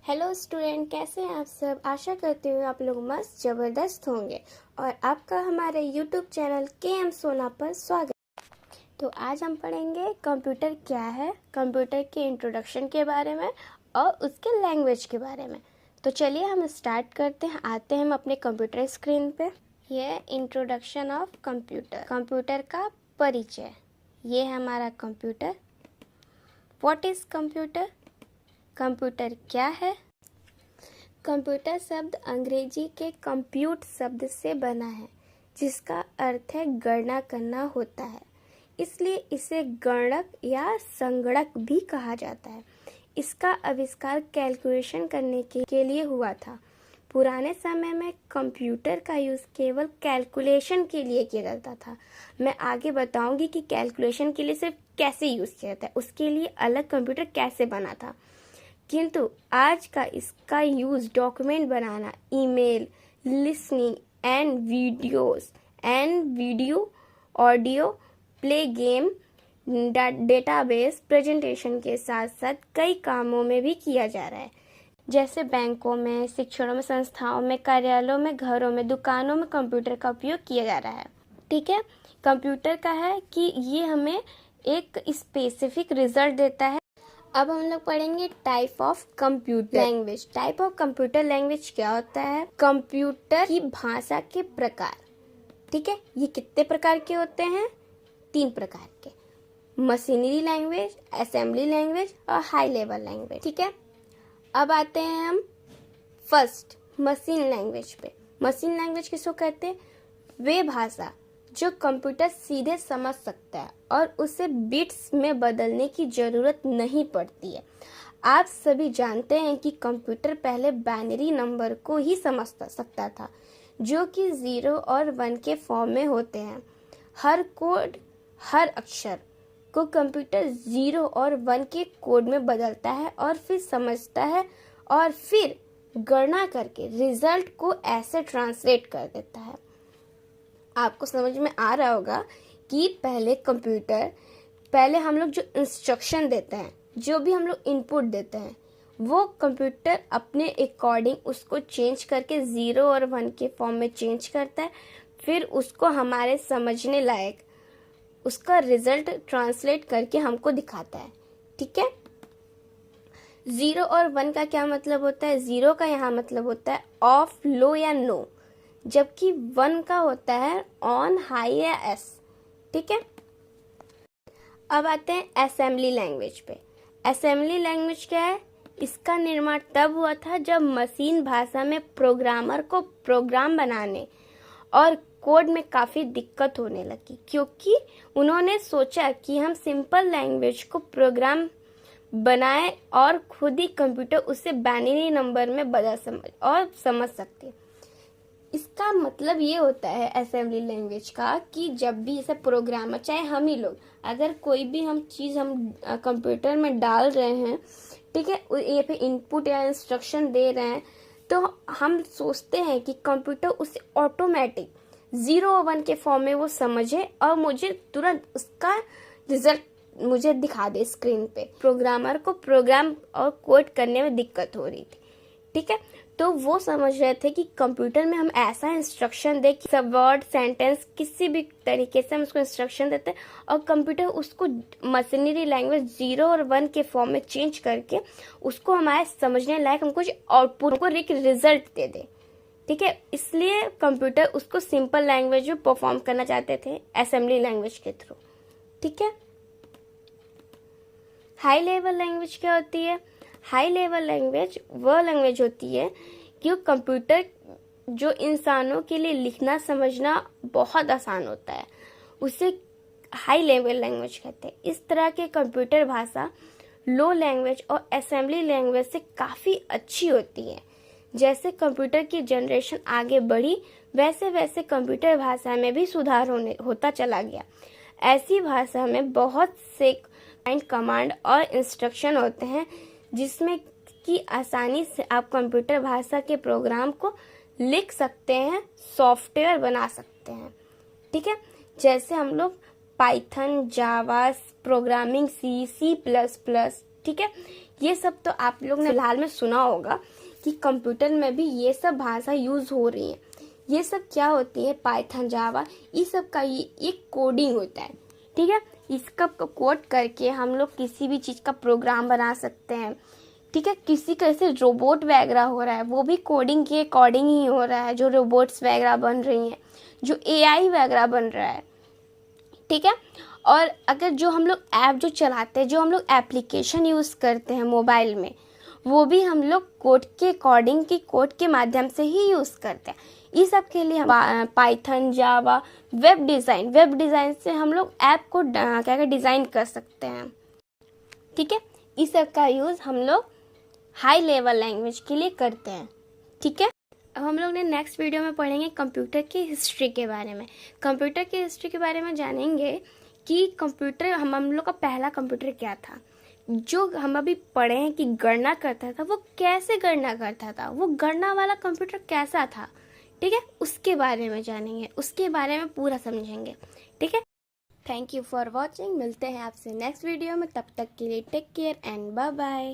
Hello student, कैसे हैं आप सब। आशा करती हूँ आप लोग मस्त ज़बरदस्त होंगे और आपका हमारे यूट्यूब चैनल KM सोना पर स्वागत। तो आज हम पढ़ेंगे कंप्यूटर क्या है, कंप्यूटर के इंट्रोडक्शन के बारे में और उसके लैंग्वेज के बारे में। तो चलिए हम स्टार्ट करते हैं। आते हैं हम अपने कंप्यूटर स्क्रीन पे। ये इंट्रोडक्शन ऑफ कंप्यूटर, कंप्यूटर का परिचय। ये है हमारा computer. What is computer? Computer क्या है? कंप्यूटर शब्द अंग्रेजी के कंप्यूट शब्द से बना है, जिसका अर्थ है गणना करना होता है। इसलिए इसे गणक या संगणक भी कहा जाता है। इसका आविष्कार कैलकुलेशन करने के लिए हुआ था। पुराने समय में कंप्यूटर का यूज़ केवल कैलकुलेशन के लिए किया जाता था। मैं आगे बताऊंगी कि कैलकुलेशन के लिए सिर्फ कैसे यूज़ किया जाता है, उसके लिए अलग कंप्यूटर कैसे बना था। किंतु आज का इसका use document banana, email, listening and video, audio, play game, database, presentation के साथ साथ कई कामों में भी किया जा रहा है, जैसे बैंकों में, शिक्षणों में, संस्थाओं में, कार्यालयों में, घरों में, दुकानों में कंप्यूटर का उपयोग किया जा रहा है। ठीक है, कंप्यूटर का है कि ये हमें एक स्पेसिफिक रिजल्ट देता है। अब हम लोग पढ़ेंगे type of computer language. Type of computer language क्या होता है? कंप्यूटर की भाषा के प्रकार। ठीक है, ये कितने प्रकार के होते हैं? 3 प्रकार के। मशीनरी लैंग्वेज, असेंबली लैंग्वेज और हाई लेवल लैंग्वेज। ठीक है, अब आते हैं हम फर्स्ट मशीन लैंग्वेज पे। मशीन लैंग्वेज किसको कहते हैं? वे भाषा जो कंप्यूटर सीधे समझ सकता है और उसे बिट्स में बदलने की जरूरत नहीं पड़ती है। आप सभी जानते हैं कि कंप्यूटर पहले बाइनरी नंबर को ही समझ सकता था, जो कि 0 और 1 के फॉर्म में होते हैं। हर कोड, हर अक्षर को कंप्यूटर 0 और 1 के कोड में बदलता है और फिर समझता है और फिर गणना करके रिजल्ट को ऐसे ट्रांसलेट कर देता है। आपको समझ में आ रहा होगा कि पहले हम लोग जो इंस्ट्रक्शन देते हैं, जो भी हम लोग इनपुट देते हैं, वो कंप्यूटर अपने अकॉर्डिंग उसको चेंज करके 0 और 1 के फॉर्म में चेंज करता है। फिर उसको हमारे समझने लायक उसका रिजल्ट ट्रांसलेट करके हमको दिखाता है। ठीक है, 0 और 1 का क्या मतलब होता है? 0 का यहाँ मतलब होता है ऑफ, लो या नो, जबकि 1 का होता है ऑन, हाई या एस। ठीक है, अब आते हैं असेंबली लैंग्वेज पे। असेंबली लैंग्वेज क्या है? इसका निर्माण तब हुआ था जब मशीन भाषा में प्रोग्रामर को प्रोग्राम बनाने और कोड में काफ़ी दिक्कत होने लगी, क्योंकि उन्होंने सोचा कि हम सिंपल लैंग्वेज को प्रोग्राम बनाए और खुद ही कंप्यूटर उसे बाइनरी नंबर में बदल समझ सकते। इसका मतलब ये होता है असेंबली लैंग्वेज का कि जब भी इसे प्रोग्रामर, चाहे हम ही लोग, अगर कोई भी हम चीज़ हम कंप्यूटर में डाल रहे हैं, ठीक है, ये पे इनपुट या इंस्ट्रक्शन दे रहे हैं, तो हम सोचते हैं कि कंप्यूटर उसे ऑटोमेटिक 0 और 1 के फॉर्म में वो समझे और मुझे तुरंत उसका रिजल्ट मुझे दिखा दे स्क्रीन पे। प्रोग्रामर को प्रोग्राम और कोड करने में दिक्कत हो रही थी। ठीक है, तो वो समझ रहे थे कि कंप्यूटर में हम ऐसा इंस्ट्रक्शन दे कि सब वर्ड, सेंटेंस, किसी भी तरीके से हम उसको इंस्ट्रक्शन देते हैं और कंप्यूटर उसको मशीनरी लैंग्वेज 0 और 1 के फॉर्म में चेंज करके उसको हमारे समझने लायक हमको आउटपुट को एक रिजल्ट दे दे। ठीक है, इसलिए कंप्यूटर उसको सिंपल लैंग्वेज में परफॉर्म करना चाहते थे असेंबली लैंग्वेज के थ्रू। ठीक है, हाई लेवल लैंग्वेज क्या होती है? हाई लेवल लैंग्वेज वह लैंग्वेज होती है कि कंप्यूटर जो इंसानों के लिए लिखना समझना बहुत आसान होता है, उसे हाई लेवल लैंग्वेज कहते हैं। इस तरह के कंप्यूटर भाषा लो लैंग्वेज और असेंबली लैंग्वेज से काफ़ी अच्छी होती है। जैसे कंप्यूटर की जनरेशन आगे बढ़ी, वैसे वैसे कंप्यूटर भाषा में भी सुधार होता चला गया। ऐसी भाषा में बहुत से कमांड और इंस्ट्रक्शन होते हैं, जिसमें कि आसानी से आप कंप्यूटर भाषा के प्रोग्राम को लिख सकते हैं, सॉफ्टवेयर बना सकते हैं। ठीक है, जैसे हम लोग पाइथन, जावा प्रोग्रामिंग, सी++, ठीक है, ये सब तो आप लोग ने फिलहाल में सुना होगा कि कंप्यूटर में भी ये सब भाषा यूज हो रही है। ये सब क्या होती है, पाइथन, जावा, ये सब का ये कोडिंग होता है, ठीक है। इसका कोड करके हम लोग किसी भी चीज़ का प्रोग्राम बना सकते हैं, ठीक है। किसी का जैसे रोबोट वगैरह हो रहा है वो भी कोडिंग के अकॉर्डिंग ही हो रहा है, जो रोबोट्स वगैरह बन रही हैं, जो एआई वगैरह बन रहा है, ठीक है। और अगर जो हम लोग ऐप जो चलाते हैं, जो हम लोग एप्लीकेशन यूज़ करते हैं मोबाइल में, वो भी हम लोग कोड के अकॉर्डिंग की कोड के माध्यम से ही यूज़ करते हैं। इस सब के लिए हम पाइथन, जावा, वेब डिज़ाइन से हम लोग ऐप को क्या डिज़ाइन कर सकते हैं, ठीक है। इस सब का यूज़ हम लोग हाई लेवल लैंग्वेज के लिए करते हैं, ठीक है। अब हम लोग ने नेक्स्ट वीडियो में पढ़ेंगे कंप्यूटर की हिस्ट्री के बारे में। कंप्यूटर की हिस्ट्री के बारे में जानेंगे कि कंप्यूटर हम लोग का पहला कंप्यूटर क्या था। जो हम अभी पढ़े हैं कि गणना करता था, वो कैसे गणना करता था, वो गणना वाला कंप्यूटर कैसा था, ठीक है। उसके बारे में जानेंगे, उसके बारे में पूरा समझेंगे, ठीक है। Thank you for watching. मिलते हैं आपसे नेक्स्ट वीडियो में, तब तक के लिए take care and bye bye.